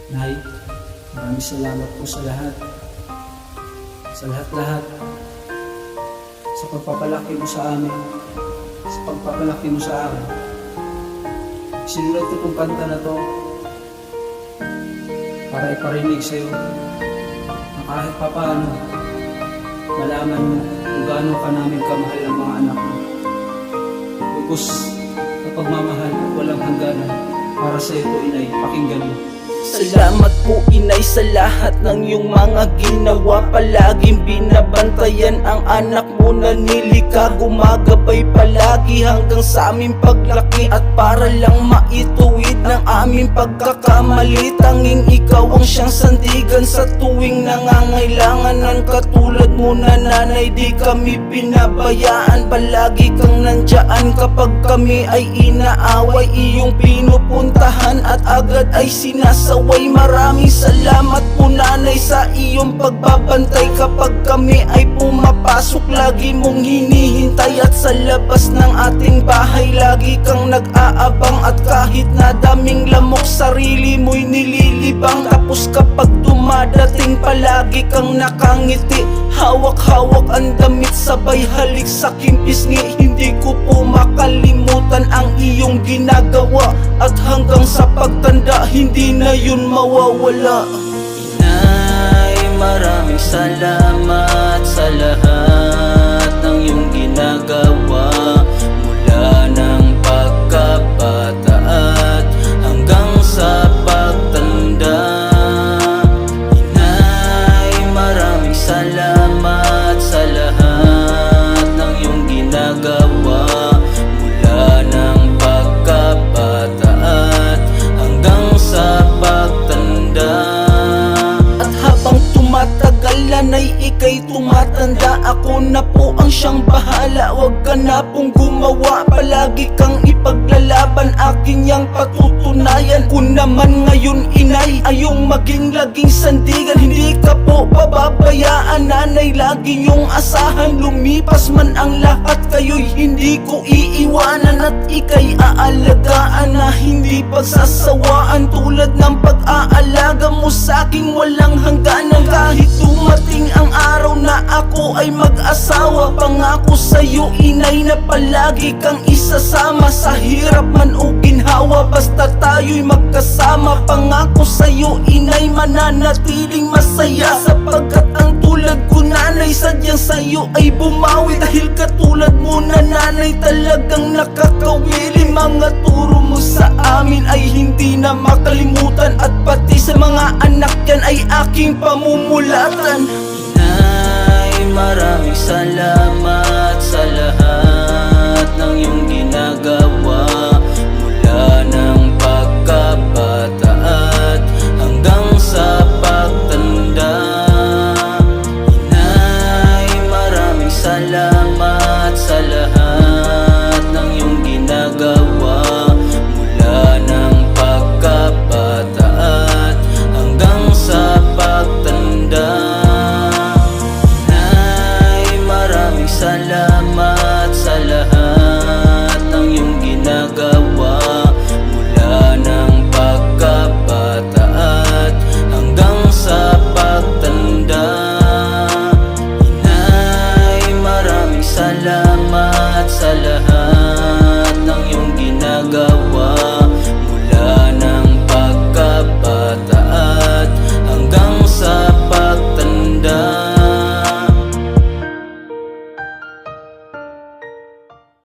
Nay, maraming salamat po sa lahat. Sa lahat-lahat. Sa pagpapalaki mo sa amin. Sa pagpapalaki mo sa amin. Sinulat ko itong kanta na to para iparinig sa'yo na kahit papaano malaman mo kung gaano ka namin kamahal ang mga anak mo. Lubos na pagmamahal at walang hangganan para sa ito, inay, pakinggan mo. Salamat po inay sa lahat ng iyong mga ginawa. Palaging binabantayan ang anak mo na nilikha. Gumagabay palagi hanggang sa aming paglaki. At para lang maituwid ng aming pagkakamali, tanging ikaw ang siyang sandigan sa tuwing nangangailangan. Ng katulad mo na nanay, di kami pinabayaan. Palagi kang nandyan kapag kami ay inaaway. Iyong pinupuntahan at agad ay sinasaway. Maraming salamat po nanay sa iyong pagbabantay. Kapag kami ay pumapasok, lagi mong hinihintay. At sa labas ng ating bahay, lagi kang nag-aabang. At kahit na daming lamok, sarili mo'y nililibang. Tapos kapag dumadating, palagi kang nakangiti. Hawak-hawak ang damit, sabay halik sa kimpisngi. Hindi ko po makalimutan ang iyong ginagawa. At hanggang sa pagtanda, hindi na yun mawawala. Inay, maraming salamat sa lahat ng iyong ginagawa. Mula ng pagkabata at hanggang sa pagtanda. Inay, maraming salamat sa lahat ng iyong ginagawa. Mula ng pagkabata at hanggang sa pagtanda. At habang tumatagal ay ika'y tumatanda, ako na po ang siyang bahala. Huwag ka na pong gumawa, palagi kang ipaglalaban. Akin yang patutunayan. Kung naman ngayon inay ayong maging laging sandigan, hindi ka po pababayaan nanay, lagi yung asahan. Lumipas man ang lahat, kayo'y hindi ko iiwanan. At ika'y aalagaan na hindi pagsasawaan. Tulad ng pag-aalaga mo sa'king walang hangganan. Kahit dumating ang araw na ako ay mag-asawa, pangako sa'yo inay na palagi kang isasama. Sa hirap man o ginhawa, basta tayo'y magkasama. Pangako sa'yo inay, mananatiling masaya. Sapagkat ang tulad ko nanay, sadyang sa'yo ay bumawi. Dahil katulad mo na nanay, talagang nakakawili. Mga turo mo sa amin ay hindi na makalimutan. At pati sa mga anak yan ay aking pamumulatan. Inay, maraming salamat sa lahat